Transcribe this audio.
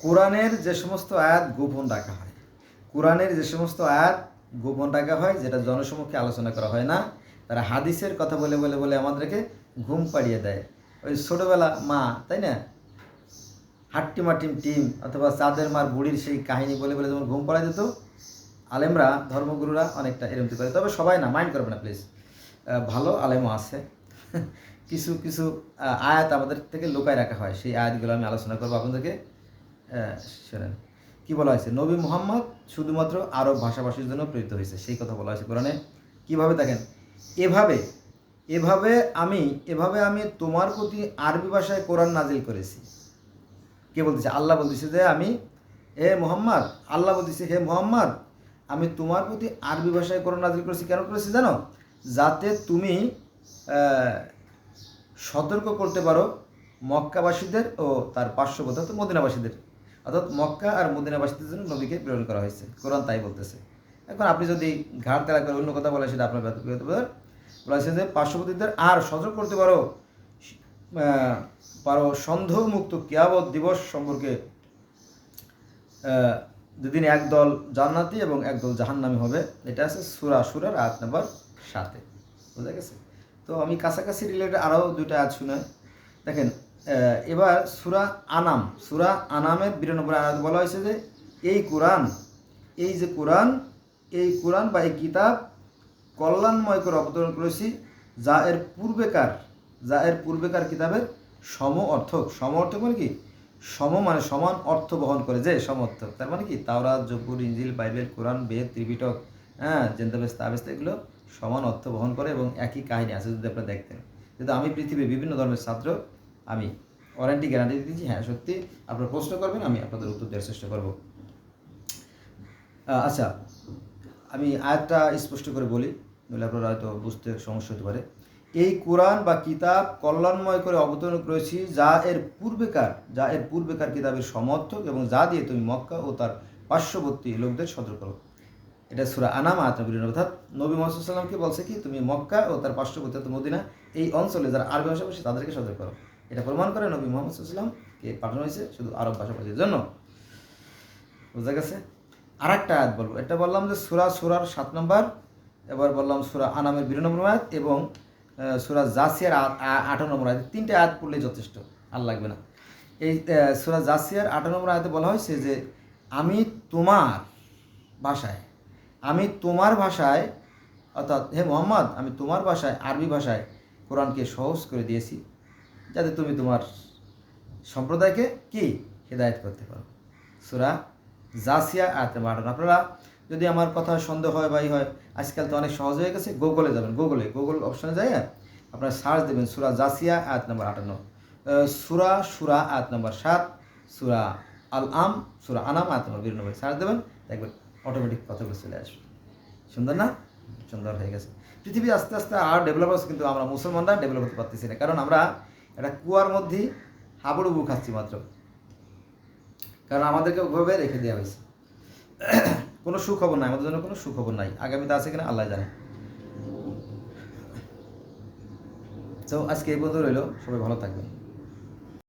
কোরআনের যে সমস্ত আয়াত গোপন রাখা হয়, কোরআনের যে সমস্ত আয়াত গোপন রাখা হয়, যেটা জনসমক্ষে আলোচনা করা হয় না, তারা হাদিসের কথা বলে বলে বলে আমাদেরকে ঘুম পাড়িয়ে দেয়। ওই ছোটোবেলা মা, তাই না, হাট্টিমা টিম টিম অথবা চাঁদের মার বুড়ির সেই কাহিনী বলে বলে যেমন ঘুম পাড়ায় দিত, আলেমরা ধর্মগুরুরা অনেকটা এরমতি করে। তবে সবাই না, মাইন্ড করবে না প্লিজ, ভালো আলেমও আছে। কিছু কিছু আয়াত আমাদের থেকে লুকায় রাখা হয়, সেই আয়াতগুলো আমি আলোচনা করবো আপনাদেরকে। শোনেন কী বলা হয়েছে, নবী মুহাম্মদ শুধুমাত্র আরব ভাষাভাষীর জন্য প্রেরিত হয়েছে, সেই কথা বলা হয়েছে কোরআনে। কীভাবে দেখেন, এভাবে এভাবে এভাবে আমি তোমার প্রতি আরবি ভাষায় কোরআন নাজিল করেছি। কে বলতেছে? আল্লাহ বলতেছে যে আমি, হে মোহাম্মদ, আল্লাহ বলতেছে হে মোহাম্মদ, আমি তোমার প্রতি আরবি ভাষায় কোরআন নাজিল করেছি। কেন করেছি জানো? যাতে তুমি সতর্ক করতে পারো মক্কাবাসীদের ও তার পার্শ্ববর্তী অর্থাৎ মদিনাবাসীদের, অর্থাৎ মক্কা আর মদিনাবাসীদের জন্য নবীকে প্রেরণ করা হয়েছে। কোরআন তাই বলতেছে। এখন আপনি যদি ঘাড় তেরা করে অন্য কথা বলে, সেটা আপনার বলা হয়েছে যে পার্শ্ববর্তীদের আর সতর্ক করতে পারো সন্দেহমুক্ত কিয়ামত দিবস সম্পর্কে, দুদিন একদল জান্নাতি এবং একদল জাহান্নামী হবে। এটা আছে সুরার আয়াত নাম্বার 7। বুঝা গেছে? তো আমি কাছাকাছি রিলেটেড আরও দুইটা আয়াত শুনে দেখেন। এবার সূরা আনামের 92 আয়াত বলা হয়েছে যে এই কোরআন বা এই কিতাব কল্যাণময় করে অবতরণ করেছি, যা এর পূর্বেকার কিতাবের সম অর্থ মানে কি? মানে সমান অর্থ বহন করে, যে সমর্থ, তার মানে কি তাওরাত, জবুর, ইনজিল, বাইবেল, কোরআন, বেদ, ত্রিপিটক, জেন্দাবেস্তা, আবেস্তা, এগুলো সমান অর্থ বহন করে এবং একই কাহিনী আছে। যদি আপনারা দেখতেন, কিন্তু আমি পৃথিবীর বিভিন্ন ধর্মের ছাত্র, আমি ওয়ারেন্টি গ্যারান্টি দিচ্ছি, হ্যাঁ সত্যি আপনারা প্রশ্ন করবেন, আমি আপনাদের উত্তর দেওয়ার চেষ্টা করব। আচ্ছা, আমি আয়াতটা স্পষ্ট করে বলি, নইলে আপনারা হয়তো বুঝতে সমস্যা হতে পারে। এই কোরআন বা কিতাব কল্যাণময় করে অবতরণ করেছি, যা এর পূর্বেকার কিতাবের সমর্থক এবং যা দিয়ে তুমি মক্কা ও তার পার্শ্ববর্তী লোকদের সতর্ক করো। এটা সূরা আনাম আয়াত নম্বর 99। অর্থাৎ নবী মুহাম্মদ সাল্লাল্লাহু আলাইহি ওয়াসাল্লামকে বলছে কি, তুমি মক্কা ও তার পার্শ্ববর্তী মদিনা, এই অঞ্চলে যারা আরবি ভাষাভাষী তাদেরকে সতর্ক করো। এটা প্রমাণ করে নবী মুহাম্মদ সাল্লাল্লাহু আলাইহি ওয়াসাল্লামকে পাঠানো হয়েছে শুধু আরব ভাষাভাষীর জন্য। বুঝা গেছে? আর একটা আয়াত বলবো, এটা বললাম যে সুরার 7 নম্বর, এবার বললাম সূরা আনামের 92 আয়াত এবং সূরা জাসিয়ার 58 নম্বর আয়াত। 3টে আয়াত পড়লেই যথেষ্ট, আর লাগবে না। এই সূরা জাসিয়ার 58 নম্বর আয়াতে বলা হয়েছে যে আমি তোমার ভাষায় অর্থাৎ হে মুহাম্মদ, আমি তোমার ভাষায়, আরবি ভাষায় কোরআনকে সহজ করে দিয়েছি, যাতে তুমি তোমার সম্প্রদায়কে কি হিদায়াত করতে পারো। সূরা জাসিয়া আয়াত নম্বর 58। আপনারা যদি আমার কথা সন্দেহ হয় বা হয়, আজকাল তো অনেক সহজ হয়ে গেছে, গুগল অপশনে যাই, আপনারা সার্চ দেবেন সূরা জাসিয়া আয়াত নম্বর 58, সূরা আয়াত নম্বর 7, সূরা আনাম আয়াত নম্বর 92, সার্চ দেবেন, দেখবেন অটোমেটিক কথাগুলো চলে আসবে। সুন্দর না? সুন্দর হয়ে গেছে। পৃথিবী আস্তে আস্তে আর ডেভেলপ হচ্ছে, কিন্তু আমরা মুসলমানরা ডেভেলপ হতে পারতেছি না, কারণ আমরা একটা কুয়ার মধ্যেই হাবুডুবু খাচ্ছি মাত্র, কারণ আমাদেরকে ওইভাবে রেখে দেওয়া হয়েছে। কোনো সুখবর নাই আমাদের জন্য, কোনো সুখবর নাই। আগামীতে আছে কিনা আল্লাহ জানে। তো আজকে এই পর্যন্ত রইল, সবাই ভালো থাকবেন।